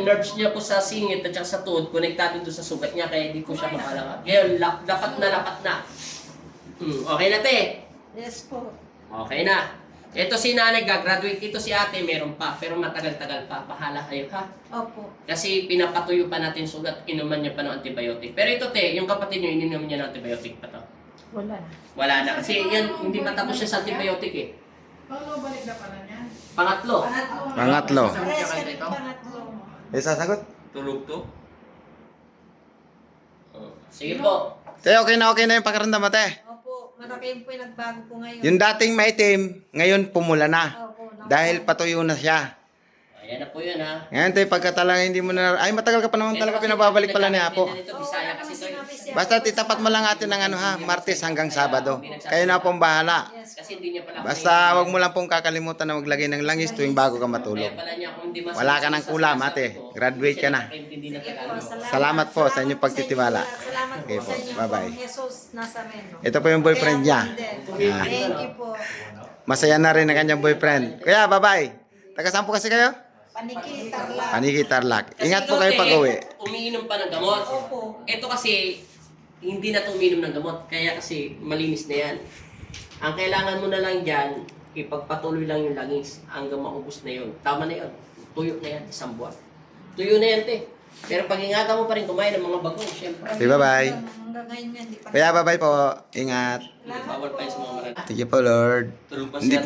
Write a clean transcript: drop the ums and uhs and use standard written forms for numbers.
Nerves niya po sa singit at saka sa tuhod, konektado doon sa sugat niya, kaya hindi ko siya mapalakad. Ngayon, lapat na. Okay na, te? Yes po. Okay na. Ito si nanay, gagraduate. Ito si ate, meron pa. Pero matagal-tagal pa. Bahala kayo, ha? Opo. Kasi pinapatuyo pa natin sugat, inuman niya pa ng antibiotic. Pero ito, te, yung kapatid niyo, ininom niya ng antibiotic pa to. Wala. Wala na. Kasi yan, hindi matapos siya sa antibiotic eh. Paano balik na pala niya? Pangatlo. Pangatlo. Parehas kami pangatlo. May sasagot? Tulog to? Sige po. Te, okay na yung pakiramdam mo, te. Opo. Malaki po yung nagbago po ngayon. Yung dating maitim, ngayon pumula na. Opo. Dahil patuyo na siya. Ayan na po yun, ha? Ngayon, te, pagka talaga hindi mo na... Ay, matagal ka pa naman talaga pinababalik pala ni Apo. Bisaya kasi to. Basta titapat mo lang atin ng ano ha, Martes hanggang Sabado. Kayo na pong bahala. Kasi hindi niya pala Basta wag mo lang pong kakalimutan na maglagay ng langis tuwing bago ka matulog. Wala ka ng kulam, ate. Graduate ka na. Salamat po sa inyong pagtitiwala. Salamat Okay po po, sa inyo. bye-bye. Jesus Nazareno. Ito po yung boyfriend niya. Ah. Thank you po. Masaya na rin ang kanyang boyfriend. Kaya, bye-bye. Taga-saan po kasi kayo? Paniki, Tarlac. Paniki, Tarlac. Ingat po kayo pag-uwi. Umiinom pa ng gamot. Opo. Ito kasi, hindi na umiinom ng gamot. Kaya kasi, malinis na yan. Ang kailangan mo na lang dyan, ipagpatuloy lang yung langis hanggang maubos na yun. Tama na yun. Tuyo na yan, isang buwan. Tuyo na yan, te. Pero pag ingatan mo pa rin kumain ng mga bagong, syempre. Okay, bye-bye. Hanggang ngayon yan, di pa. Kaya, bye-bye po. Ingat. Bawal pa yun sa mga marami. Thank you po, Lord. Tulog pa Hindi siya. po